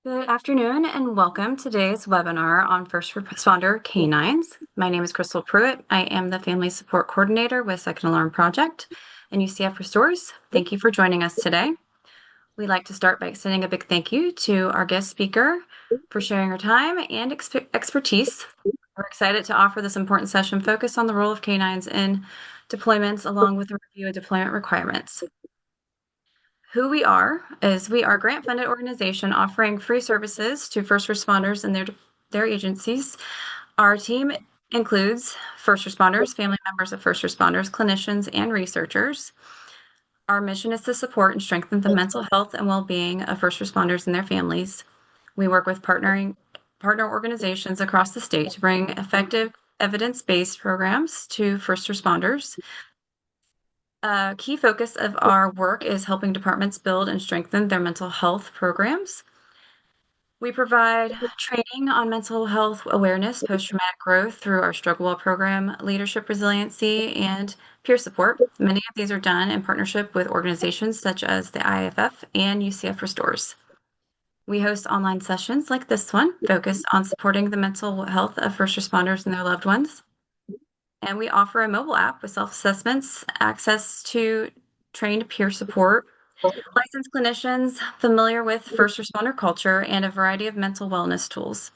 Good afternoon and welcome to today's webinar on first responder K9s. My name is Crystal Pruitt. I am the Family Support Coordinator with Second Alarm Project and UCF Restores. Thank you for joining us today. We'd like to start by extending a big thank you to our guest speaker for sharing her time and expertise. We're excited to offer this important session focused on the role of K9s in deployments along with a review of deployment requirements. Who we are is we are a grant-funded organization offering free services to first responders and their agencies. Our team includes first responders, family members of first responders, clinicians, and researchers. Our mission is to support and strengthen the mental health and well-being of first responders and their families. We work with partner organizations across the state to bring effective evidence-based programs to first responders. A key focus of our work is helping departments build and strengthen their mental health programs. We provide training on mental health awareness, post-traumatic growth through our Struggle Well program, leadership resiliency, and peer support. Many of these are done in partnership with organizations such as the IFF and UCF Restores. We host online sessions like this one, focused on supporting the mental health of first responders and their loved ones. And we offer a mobile app with self-assessments, access to trained peer support, licensed clinicians familiar with first responder culture, and a variety of mental wellness tools.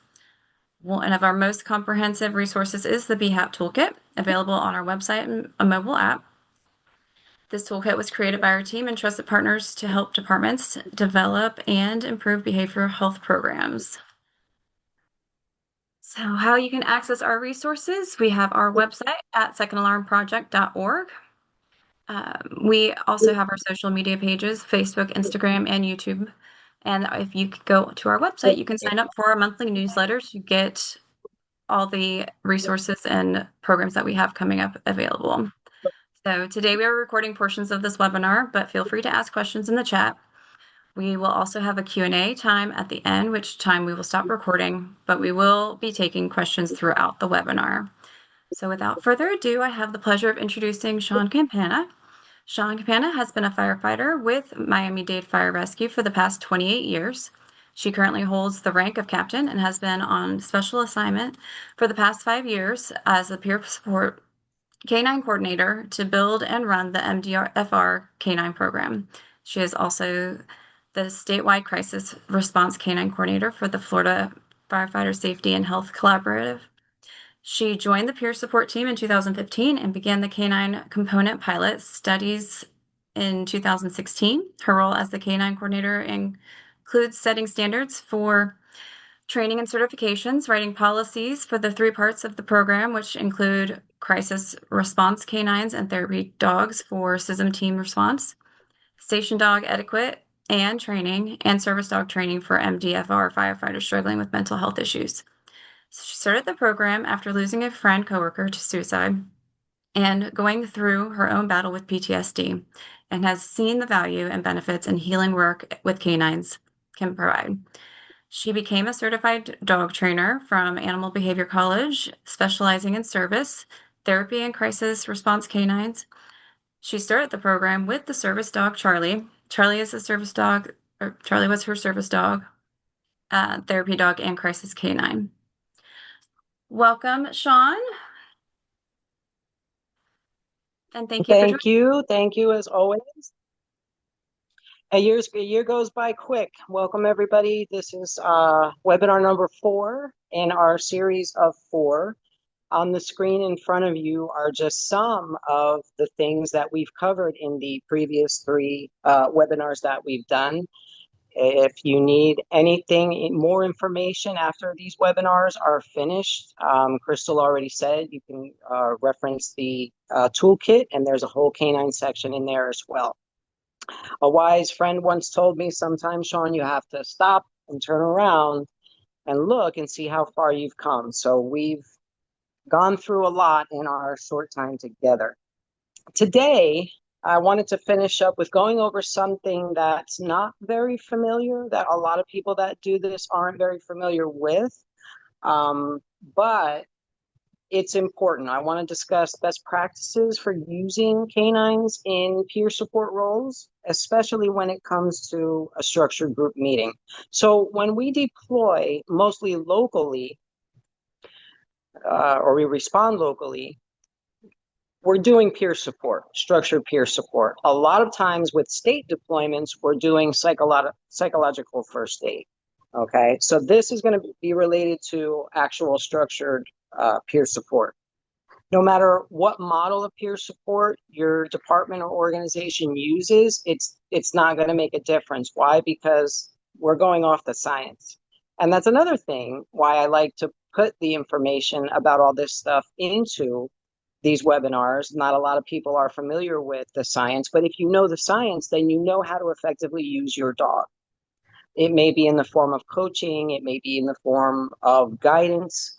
One of our most comprehensive resources is the BHAP Toolkit, available on our website and a mobile app. This toolkit was created by our team and trusted partners to help departments develop and improve behavioral health programs. So how you can access our resources, we have our website at secondalarmproject.org. We also have our social media pages, Facebook, Instagram, and YouTube. And if you go to our website, you can sign up for our monthly newsletter to get all the resources and programs that we have coming up available. So today we are recording portions of this webinar, but feel free to ask questions in the chat. We will also have a Q&A time at the end, which time we will stop recording, but we will be taking questions throughout the webinar. So without further ado, I have the pleasure of introducing Sean Campana. Sean Campana has been a firefighter with Miami-Dade Fire Rescue for the past 28 years. She currently holds the rank of captain and has been on special assignment for the past 5 years as a peer support K9 coordinator to build and run the MDFR K9 program. She is also the statewide crisis response K9 coordinator for the Florida Firefighter Safety and Health Collaborative. She joined the peer support team in 2015 and began the K9 component pilot studies in 2016. Her role as the K9 coordinator includes setting standards for training and certifications, writing policies for the 3 parts of the program, which include crisis response K9s and therapy dogs for SISM team response, station dog etiquette and training, and service dog training for MDFR firefighters struggling with mental health issues. She started the program after losing a friend coworker to suicide and going through her own battle with PTSD, and has seen the value and benefits and healing work with K9s can provide. She became a certified dog trainer from Animal Behavior College, specializing in service, therapy, and crisis response K9s. She started the program with the service dog Charlie. Charlie is a service dog, or Charlie was her service dog, therapy dog, and crisis K9. Welcome, Sean, and thank you for joining. Thank you as always. A year goes by quick. Welcome everybody. This is webinar number 4 in our series of 4. On the screen in front of you are just some of the things that we've covered in the previous 3 webinars that we've done. If you need anything, more information after these webinars are finished, Crystal already said you can reference the toolkit, and there's a whole K9 section in there as well. A wise friend once told me, sometimes, Sean, you have to stop and turn around and look and see how far you've come. So we've gone through a lot in our short time together. Today, I wanted to finish up with going over something that's not very familiar, that a lot of people that do this aren't very familiar with. But it's important. I want to discuss best practices for using canines in peer support roles, especially when it comes to a structured group meeting. So when we deploy mostly locally, or we respond locally, we're doing peer support, structured peer support. A lot of times with state deployments, we're doing psychological first aid. Okay, so this is going to be related to actual structured peer support. No matter what model of peer support your department or organization uses, it's not going to make a difference. Why? Because we're going off the science. And that's another thing why I like to put the information about all this stuff into these webinars. Not a lot of people are familiar with the science, but if you know the science, then you know how to effectively use your dog. It may be in the form of coaching, it may be in the form of guidance,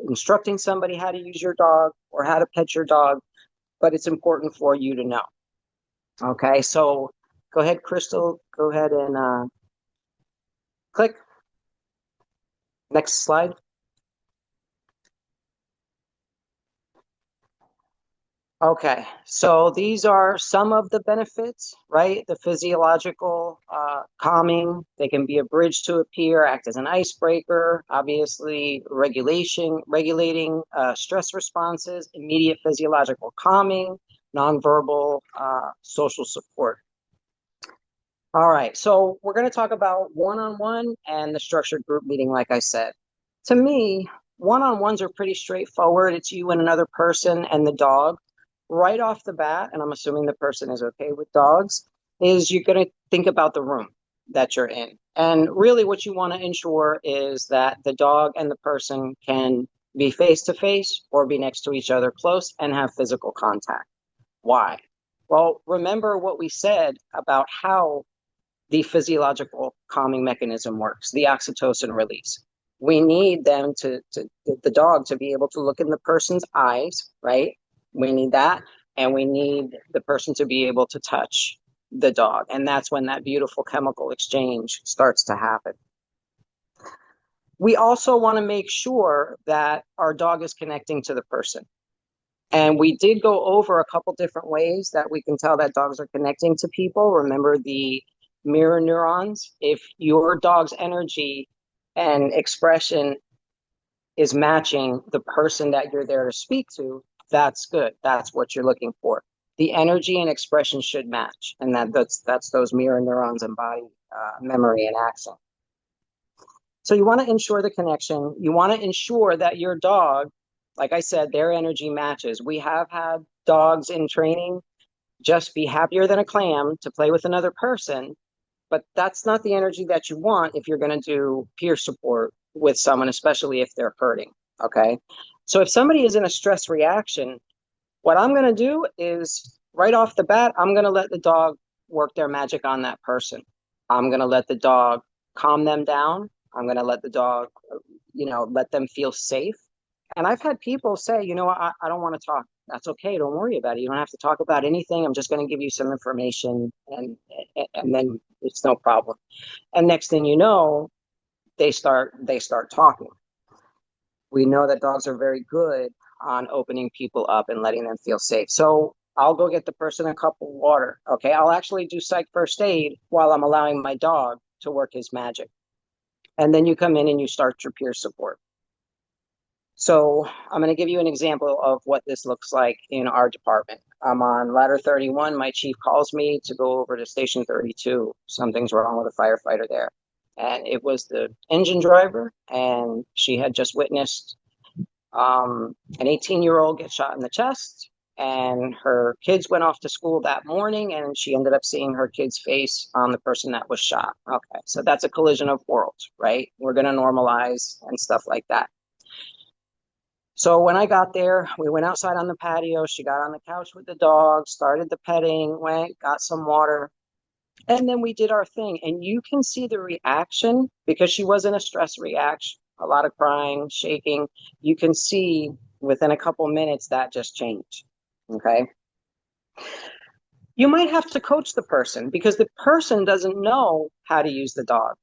instructing somebody how to use your dog or how to pet your dog, but it's important for you to know. Okay, so go ahead, Crystal, go ahead and click. Next slide. Okay, so these are some of the benefits, right? The physiological calming, they can be a bridge to a peer, act as an icebreaker, obviously regulating stress responses, immediate physiological calming, nonverbal social support. All right, so we're going to talk about one-on-one and the structured group meeting, like I said. To me, one-on-ones are pretty straightforward. It's you and another person and the dog. Right off the bat, and I'm assuming the person is okay with dogs, is you're going to think about the room that you're in. And really what you want to ensure is that the dog and the person can be face to face or be next to each other close and have physical contact. Why? Well, remember what we said about how the physiological calming mechanism works, the oxytocin release. We need the dog to be able to look in the person's eyes, right? We need that. And we need the person to be able to touch the dog. And that's when that beautiful chemical exchange starts to happen. We also want to make sure that our dog is connecting to the person. And we did go over a couple different ways that we can tell that dogs are connecting to people. Remember the mirror neurons? If your dog's energy and expression is matching the person that you're there to speak to, that's good. That's what you're looking for. The energy and expression should match. And that's those mirror neurons and body memory and accent. So you want to ensure the connection. You want to ensure that your dog, like I said, their energy matches. We have had dogs in training just be happier than a clam to play with another person, but that's not the energy that you want if you're going to do peer support with someone, especially if they're hurting. Okay. So if somebody is in a stress reaction, what I'm going to do is right off the bat, I'm going to let the dog work their magic on that person. I'm going to let the dog calm them down. I'm going to let the dog, let them feel safe. And I've had people say, I don't want to talk. That's okay. Don't worry about it. You don't have to talk about anything. I'm just going to give you some information and then it's no problem. And next thing you know, they start talking. We know that dogs are very good on opening people up and letting them feel safe. So I'll go get the person a cup of water. Okay. I'll actually do psych first aid while I'm allowing my dog to work his magic. And then you come in and you start your peer support. So I'm going to give you an example of what this looks like in our department. I'm on ladder 31. My chief calls me to go over to station 32. Something's wrong with a firefighter there. And it was the engine driver, and she had just witnessed an 18-year-old get shot in the chest, and her kids went off to school that morning, and she ended up seeing her kid's face on the person that was shot. Okay, so that's a collision of worlds, right? We're going to normalize and stuff like that. So when I got there, we went outside on the patio. She got on the couch with the dog, started the petting, went, got some water, and then we did our thing. And you can see the reaction because she was in a stress reaction, a lot of crying, shaking. You can see within a couple minutes that just changed. Okay. You might have to coach the person because the person doesn't know how to use the dog.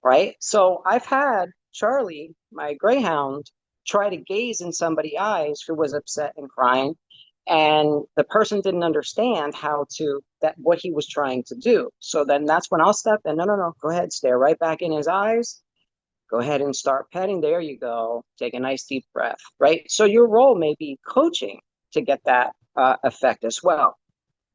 Right. So I've had Charlie, my greyhound, try to gaze in somebody's eyes who was upset and crying, and the person didn't understand how to that what he was trying to do. So then that's when I'll step in. No, no, no, go ahead, stare right back in his eyes. Go ahead and start petting. There you go. Take a nice deep breath, right? So your role may be coaching to get that effect as well.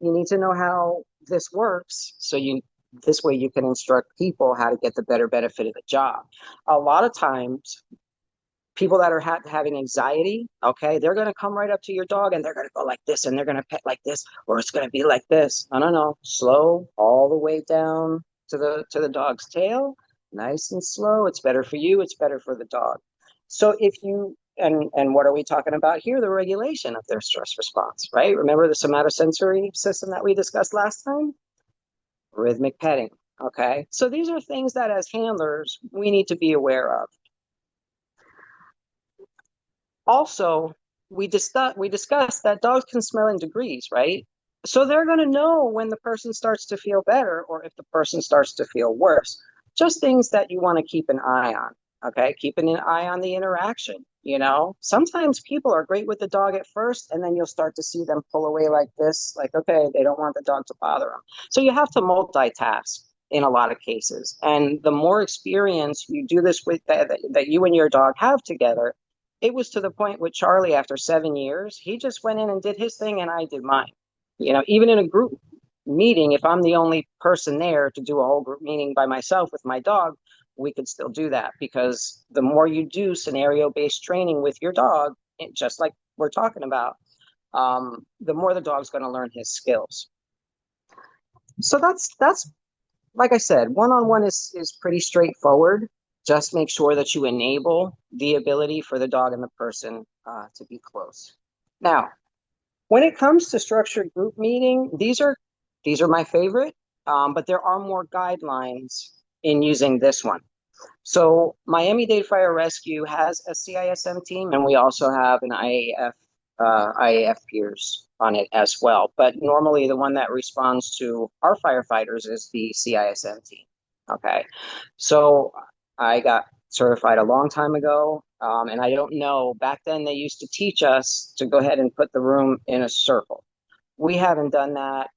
You need to know how this works, so you this way you can instruct people how to get the better benefit of the job. A lot of times people that are having anxiety, okay, they're going to come right up to your dog and they're going to go like this and they're going to pet like this, or it's going to be like this. No, no, no. Slow all the way down to the dog's tail, nice and slow. It's better for you. It's better for the dog. So if you and what are we talking about here? The regulation of their stress response, right? Remember the somatosensory system that we discussed last time? Rhythmic petting. Okay. So these are things that as handlers we need to be aware of. Also, we discussed that dogs can smell in degrees, right? So they're going to know when the person starts to feel better or if the person starts to feel worse. Just things that you want to keep an eye on. Okay, keeping an eye on the interaction. Sometimes people are great with the dog at first, and then you'll start to see them pull away like this, like, okay, they don't want the dog to bother them. So you have to multitask in a lot of cases. And the more experience you do this with that you and your dog have together, it was to the point with Charlie after 7 years, he just went in and did his thing and I did mine. Even in a group meeting, if I'm the only person there to do a whole group meeting by myself with my dog, we could still do that because the more you do scenario based training with your dog, just like we're talking about, the more the dog's going to learn his skills. So that's like I said, one-on-one is pretty straightforward. Just make sure that you enable the ability for the dog and the person to be close. Now, when it comes to structured group meeting, these are my favorite, but there are more guidelines in using this one. So Miami-Dade Fire Rescue has a CISM team, and we also have an IAF peers on it as well. But normally the one that responds to our firefighters is the CISM team. Okay. So I got certified a long time ago. And I don't know, back then they used to teach us to go ahead and put the room in a circle. We haven't done that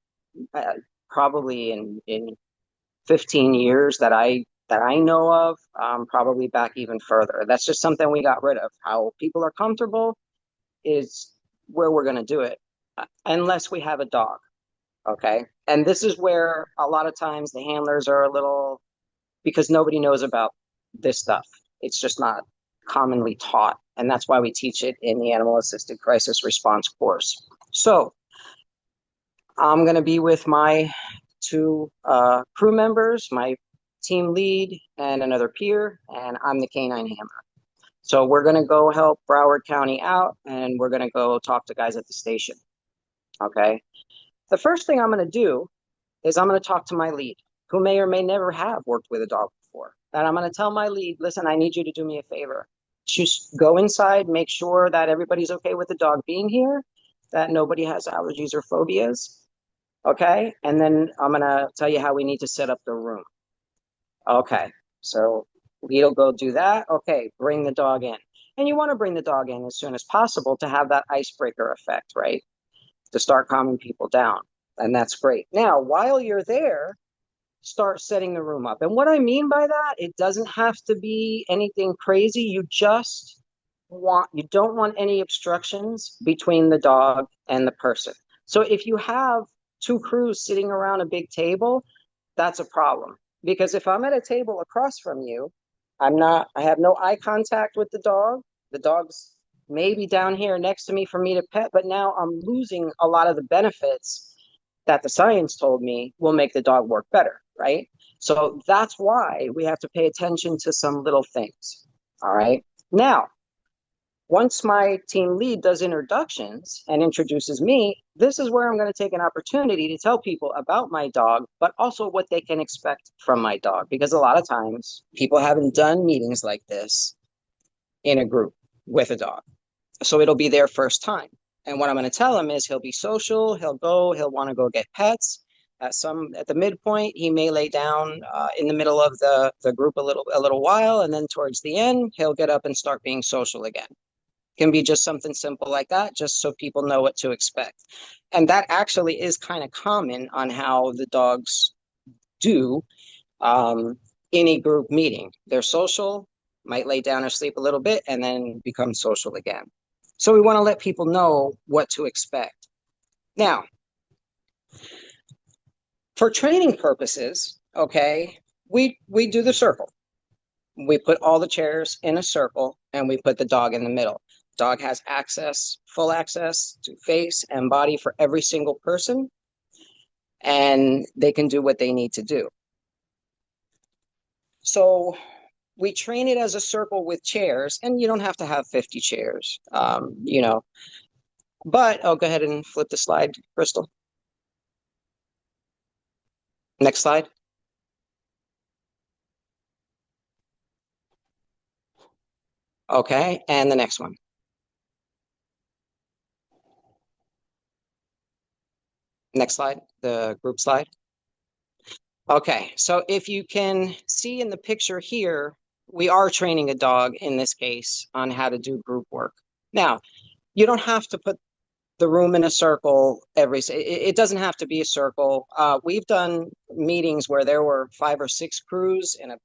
probably in 15 years that I know of, probably back even further. That's just something we got rid of. How people are comfortable is where we're going to do it, unless we have a dog. Okay. And this is where a lot of times the handlers are a little, because nobody knows about this stuff. It's just not commonly taught. And that's why we teach it in the animal assisted crisis response course. So I'm going to be with my two crew members, my team lead, and another peer, and I'm the K9 handler. So we're going to go help Broward County out, and we're going to go talk to guys at the station. Okay. The first thing I'm going to do is I'm going to talk to my lead, who may or may never have worked with a dog before. And I'm going to tell my lead, listen, I need you to do me a favor. Just go inside, make sure that everybody's okay with the dog being here, that nobody has allergies or phobias. Okay. And then I'm going to tell you how we need to set up the room. Okay. So lead will go do that. Okay. Bring the dog in. And you want to bring the dog in as soon as possible to have that icebreaker effect, right? To start calming people down. And that's great. Now, while you're there, start setting the room up. And what I mean by that, it doesn't have to be anything crazy. You don't want any obstructions between the dog and the person. So if you have two crews sitting around a big table, that's a problem. Because if I'm at a table across from you, I have no eye contact with the dog. The dog's maybe down here next to me for me to pet, but now I'm losing a lot of the benefits that the science told me will make the dog work better, right? So that's why we have to pay attention to some little things. All right. Now, once my team lead does introductions and introduces me, this is where I'm going to take an opportunity to tell people about my dog, but also what they can expect from my dog. Because a lot of times people haven't done meetings like this in a group with a dog. So it'll be their first time. And what I'm going to tell him is he'll be social, he'll want to go get pets. At the midpoint, he may lay down in the middle of the group a little while, and then towards the end, he'll get up and start being social again. Can be just something simple like that, just so people know what to expect. And that actually is kind of common on how the dogs do um, in a group meeting. They're social, might lay down or sleep a little bit, and then become social again. So we want to let people know what to expect. Now, for training purposes, okay, we do the circle. We put all the chairs in a circle and we put the dog in the middle. Dog has access, full access to face and body for every single person, and they can do what they need to do. So we train it as a circle with chairs, and you don't have to have 50 chairs, but I'll go ahead and flip the slide, Crystal. Next slide. Okay, and the next one. Next slide, the group slide. Okay, so if you can see in the picture here, we are training a dog in this case on how to do group work. Now, you don't have to put the room in a circle it doesn't have to be a circle. We've done meetings where there were 5 or 6 crews in a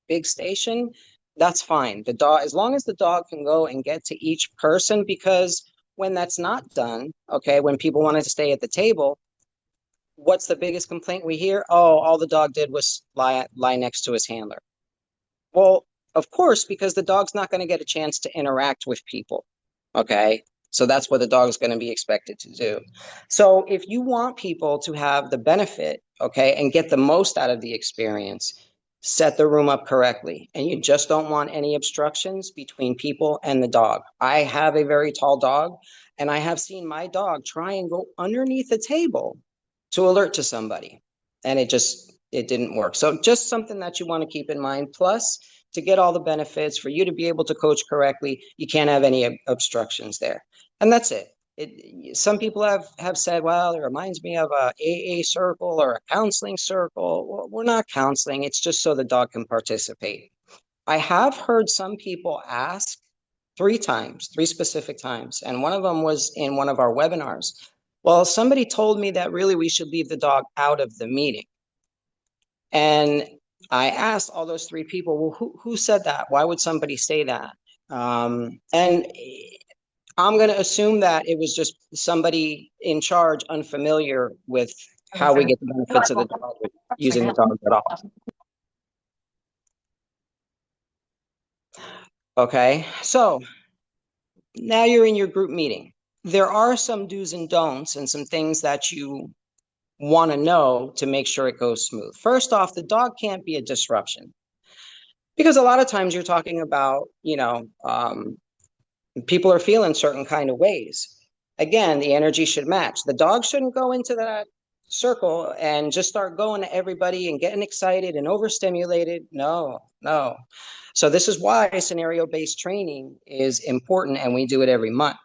big station. That's fine. The dog, as long as the dog can go and get to each person, because when that's not done, okay, when people wanted to stay at the table, what's the biggest complaint we hear? Oh, all the dog did was lie next to his handler. Well, of course, because the dog's not going to get a chance to interact with people. Okay. So that's what the dog is going to be expected to do. So if you want people to have the benefit, okay, and get the most out of the experience, set the room up correctly. And you just don't want any obstructions between people and the dog. I have a very tall dog, and I have seen my dog try and go underneath the table to alert to somebody. And it didn't work. So just something that you want to keep in mind. Plus, to get all the benefits, for you to be able to coach correctly, you can't have any obstructions there. And that's it. Some people have said, well, it reminds me of a AA circle or a counseling circle. Well, we're not counseling. It's just so the dog can participate. I have heard some people ask 3 times, 3 specific times, and one of them was in one of our webinars. Well, somebody told me that really we should leave the dog out of the meeting. And I asked all those 3 people, well, who said that? Why would somebody say that? And I'm going to assume that it was just somebody in charge unfamiliar with how we get the benefits of the dog using the dog at all. Okay, so now you're in your group meeting. There are some do's and don'ts and some things that you want to know to make sure it goes smooth. First off, the dog can't be a disruption, because a lot of times you're talking about, people are feeling certain kind of ways. Again, the energy should match. The dog shouldn't go into that circle and just start going to everybody and getting excited and overstimulated. No, no. So this is why scenario-based training is important, and we do it every month.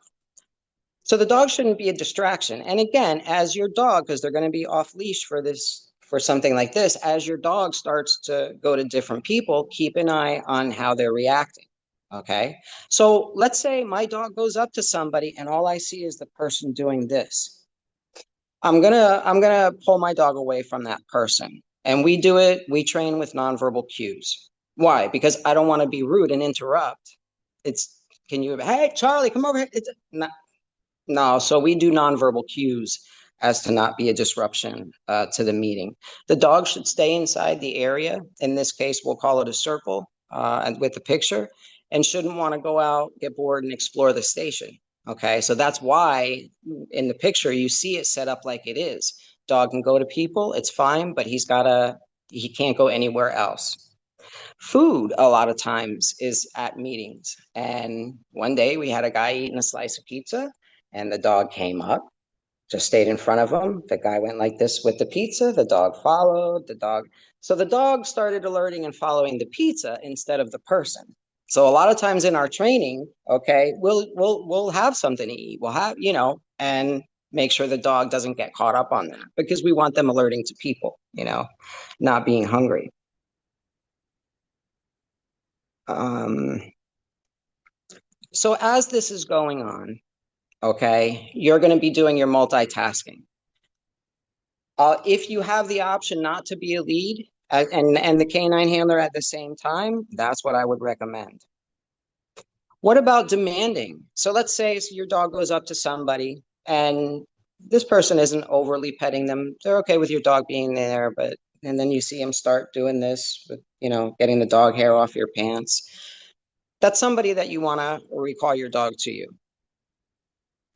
So the dog shouldn't be a distraction. And again, as your dog, because they're going to be off leash for something like this, as your dog starts to go to different people, keep an eye on how they're reacting. Okay. So let's say my dog goes up to somebody and all I see is the person doing this. I'm gonna pull my dog away from that person. And we train with nonverbal cues. Why? Because I don't want to be rude and interrupt. Hey, Charlie, come over here. It's not, no, so we do nonverbal cues as to not be a disruption to the meeting. The dog should stay inside the area. In this case, we'll call it a circle and with the picture, and shouldn't want to go out, get bored, and explore the station. Okay, so that's why in the picture you see it set up like it is. Dog can go to people, it's fine, but he can't go anywhere else. Food, a lot of times, is at meetings. And one day we had a guy eating a slice of pizza, and the dog came up, just stayed in front of him. The guy went like this with the pizza. The dog followed. So the dog started alerting and following the pizza instead of the person. So a lot of times in our training, okay, we'll have something to eat. We'll have, and make sure the dog doesn't get caught up on that, because we want them alerting to people, not being hungry. Um, So as this is going on, okay, you're going to be doing your multitasking. If you have the option not to be a lead and the canine handler at the same time, that's what I would recommend. What about demanding? So let's say your dog goes up to somebody and this person isn't overly petting them. They're okay with your dog being there, but and then you see them start doing this with, getting the dog hair off your pants. That's somebody that you want to recall your dog to you.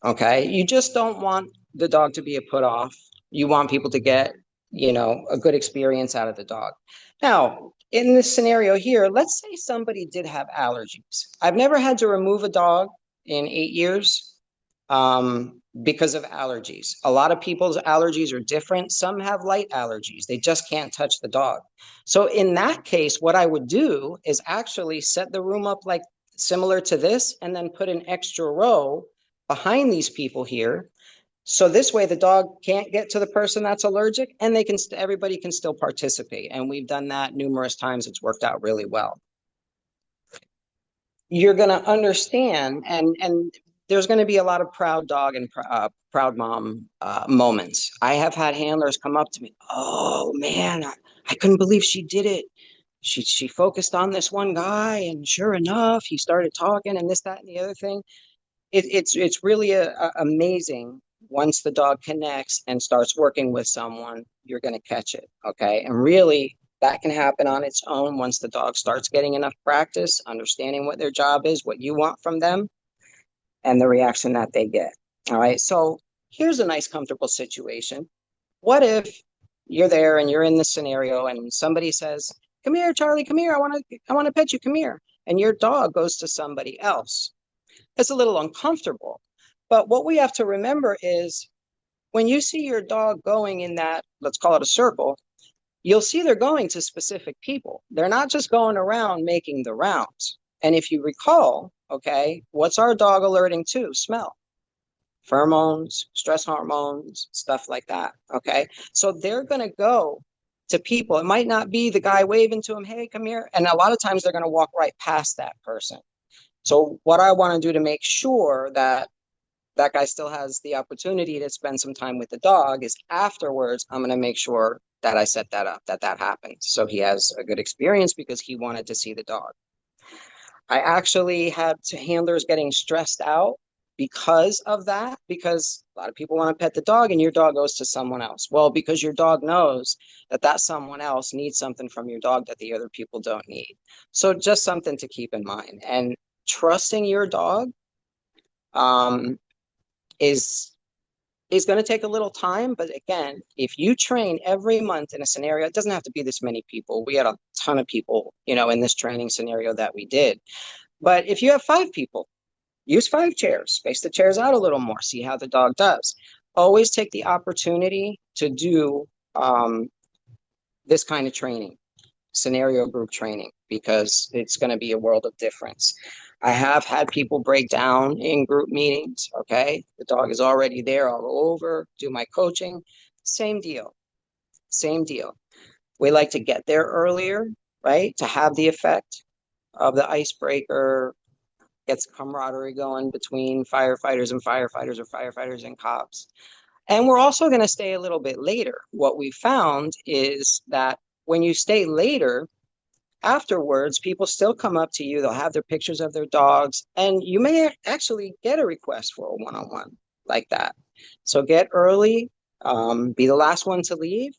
Okay. You just don't want the dog to be a put off. You want people to get, a good experience out of the dog. Now, in this scenario here, let's say somebody did have allergies. I've never had to remove a dog in 8 years because of allergies. A lot of people's allergies are different. Some have light allergies. They just can't touch the dog. So in that case, what I would do is actually set the room up like similar to this and then put an extra row behind these people here. So this way the dog can't get to the person that's allergic and everybody can still participate. And we've done that numerous times. It's worked out really well. You're going to understand and there's going to be a lot of proud dog and proud mom moments. I have had handlers come up to me. Oh man, I couldn't believe she did it. She focused on this one guy and sure enough, he started talking and this, that, and the other thing. It's really amazing once the dog connects and starts working with someone, you're going to catch it. Okay. And really, that can happen on its own once the dog starts getting enough practice, understanding what their job is, what you want from them, and the reaction that they get. All right. So here's a nice, comfortable situation. What if you're there and you're in this scenario and somebody says, "Come here, Charlie, come here. I want to pet you. Come here." And your dog goes to somebody else. It's a little uncomfortable. But what we have to remember is when you see your dog going in that, let's call it a circle, you'll see they're going to specific people. They're not just going around making the rounds. And if you recall, okay, what's our dog alerting to? Smell, pheromones, stress hormones, stuff like that. Okay. So they're going to go to people. It might not be the guy waving to him, "Hey, come here." And a lot of times they're going to walk right past that person. So what I want to do to make sure that that guy still has the opportunity to spend some time with the dog is afterwards, I'm going to make sure that I set that up, that happens. So he has a good experience because he wanted to see the dog. I actually had handlers getting stressed out because of that, because a lot of people want to pet the dog and your dog goes to someone else. Well, because your dog knows that that someone else needs something from your dog that the other people don't need. So just something to keep in mind. And trusting your dog um, is going to take a little time. But again, if you train every month in a scenario, it doesn't have to be this many people. We had a ton of people, in this training scenario that we did. But if you have 5 people, use 5 chairs, space the chairs out a little more, see how the dog does. Always take the opportunity to do this kind of training, scenario group training, because it's going to be a world of difference. I have had people break down in group meetings. Okay. The dog is already there. I'll go over, do my coaching. Same deal. Same deal. We like to get there earlier, right? To have the effect of the icebreaker, gets camaraderie going between firefighters and firefighters or firefighters and cops. And we're also going to stay a little bit later. What we found is that when you stay later, afterwards, people still come up to you. They'll have their pictures of their dogs, and you may actually get a request for a one-on-one like that. So get early, be the last one to leave,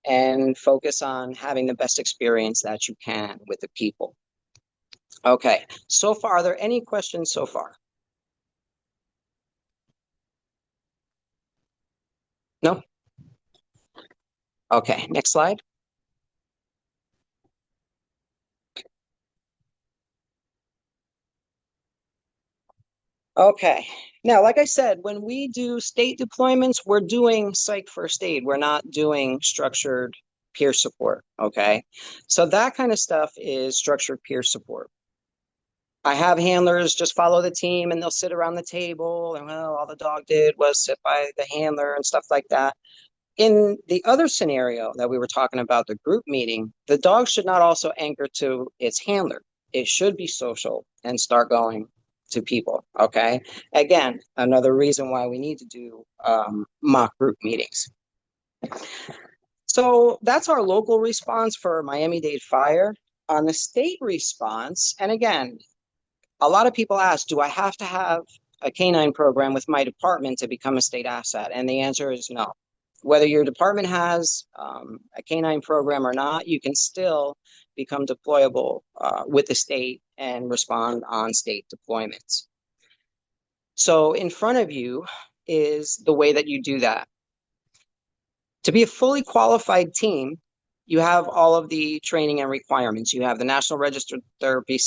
and focus on having the best experience that you can with the people. Okay, so far, are there any questions so far? No? Okay, next slide. Okay. Now, like I said, when we do state deployments, we're doing psych first aid. We're not doing structured peer support. Okay. So that kind of stuff is structured peer support. I have handlers just follow the team and they'll sit around the table and, well, all the dog did was sit by the handler and stuff like that. In the other scenario that we were talking about, the group meeting, the dog should not also anchor to its handler. It should be social and start going. to people. Okay. Again, another reason why we need to do mock group meetings. So that's our local response for Miami-Dade Fire. On the state response, and again, a lot of people ask, do I have to have a K9 program with my department to become a state asset? And the answer is no. Whether your department has a K9 program or not, you can still become deployable with the state and respond on state deployments. So in front of you is the way that you do that. To be a fully qualified team, you have all of the training and requirements. You have the National Registered Therapy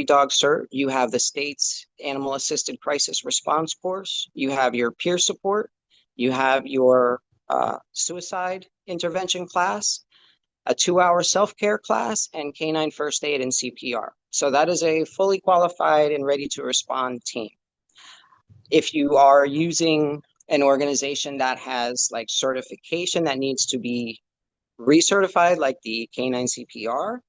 Dog Cert. You have the state's Animal Assisted Crisis Response course. You have your peer support. You have your suicide intervention class, a 2-hour self-care class, and K9 first aid and CPR. So that is a fully qualified and ready to respond team. If you are using an organization that has like certification that needs to be recertified, like the K9 CPR,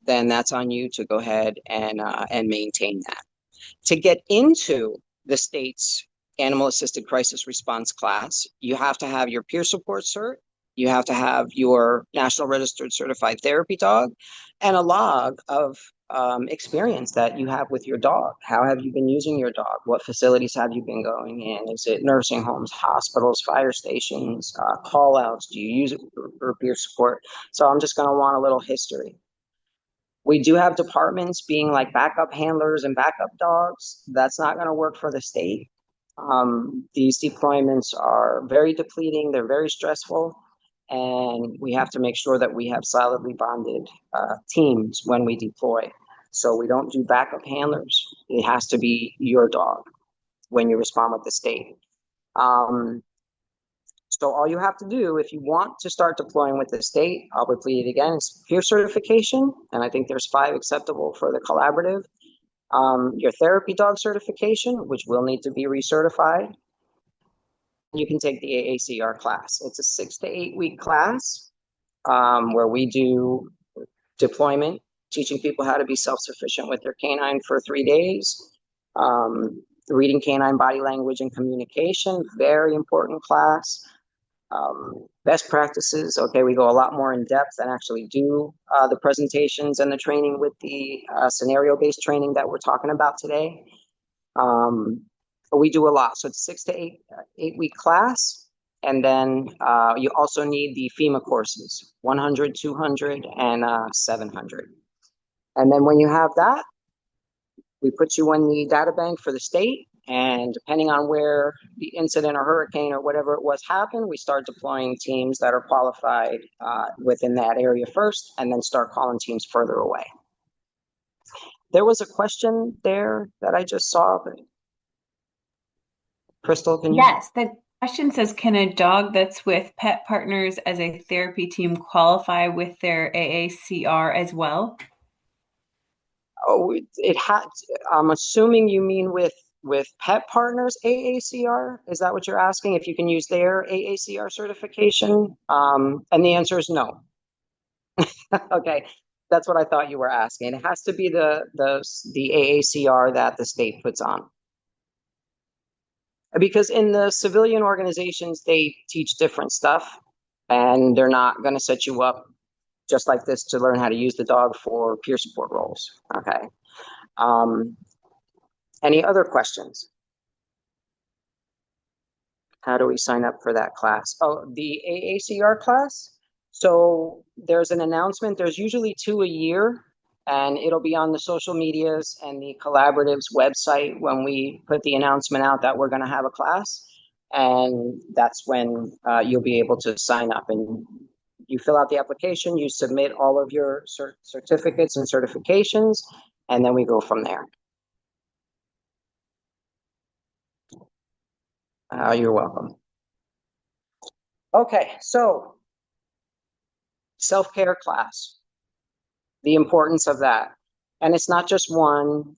then that's on you to go ahead and maintain that. To get into the state's animal assisted crisis response class, you have to have your peer support cert, you have to have your national registered certified therapy dog, and a log of experience that you have with your dog. How have you been using your dog? What facilities have you been going in? Is it nursing homes, hospitals, fire stations, call outs? Do you use it for peer support? So I'm just going to want a little history. We do have departments being like backup handlers and backup dogs. That's not going to work for the state. These deployments are very depleting, they're very stressful, and we have to make sure that we have solidly bonded teams when we deploy. So we don't do backup handlers. It has to be your dog when you respond with the state. So all you have to do if you want to start deploying with the state, I'll repeat it again, is peer certification, and I think there's 5 acceptable for the collaborative. Your therapy dog certification, which will need to be recertified. You can take the AACR class. It's a 6 to 8 week class where we do deployment, teaching people how to be self-sufficient with their canine for 3 days. Reading canine body language and communication, very important class. Best practices, okay, we go a lot more in depth and actually do the presentations and the training with the scenario-based training that we're talking about today. But we do a lot. So it's 6 to 8 week class. And then you also need the FEMA courses, 100, 200, and 700. And then when you have that, we put you in the data bank for the state. And depending on where the incident or hurricane or whatever it was happened, we start deploying teams that are qualified within that area first, and then start calling teams further away. There was a question there that I just saw. Crystal, can you? Yes, the question says, can a dog that's with pet partners as a therapy team qualify with their AACR as well? Oh, it had. I'm assuming you mean with pet partners AACR. Is that what you're asking? If you can use their AACR certification? And the answer is no. Okay, that's what I thought you were asking. It has to be the AACR that the state puts on. Because in the civilian organizations, they teach different stuff, and they're not going to set you up just like this to learn how to use the dog for peer support roles. Okay. Any other questions? How do we sign up for that class? Oh, the AACR class. So there's an announcement. There's usually 2 a year, and it'll be on the social medias and the collaborative's website when we put the announcement out that we're going to have a class. And that's when you'll be able to sign up. And you fill out the application, you submit all of your certificates and certifications, and then we go from there. You're welcome. Okay, so self-care class, the importance of that. And it's not just one.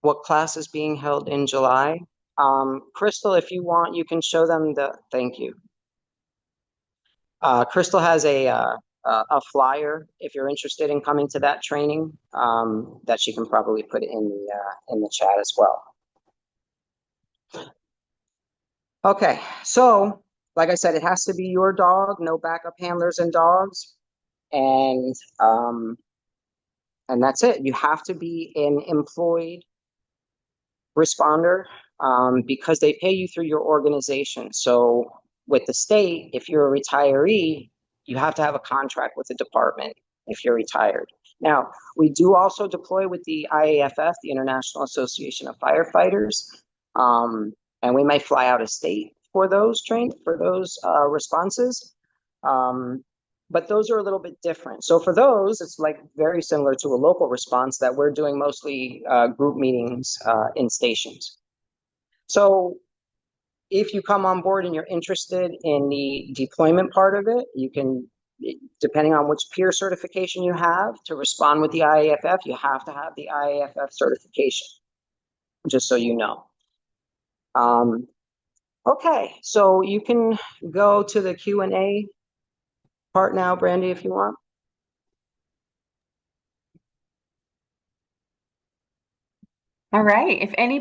What class is being held in July? Crystal, if you want, you can show them the, thank you. Crystal has a a flyer if you're interested in coming to that training, that she can probably put in the chat as well. Okay, so like I said, it has to be your dog, no backup handlers and dogs, and that's it. You have to be an employed responder, because they pay you through your organization. So with the state, if you're a retiree, you have to have a contract with the department if you're retired. Now, we do also deploy with the IAFF, the International Association of Firefighters, and we may fly out of state for those responses. But those are a little bit different. So for those, it's like very similar to a local response that we're doing mostly group meetings in stations. So if you come on board and you're interested in the deployment part of it, you can, depending on which peer certification you have to respond with the IAFF, you have to have the IAFF certification, just so you know. Okay, so you can go to the Q&A part now, Brandy, if you want. All right. If any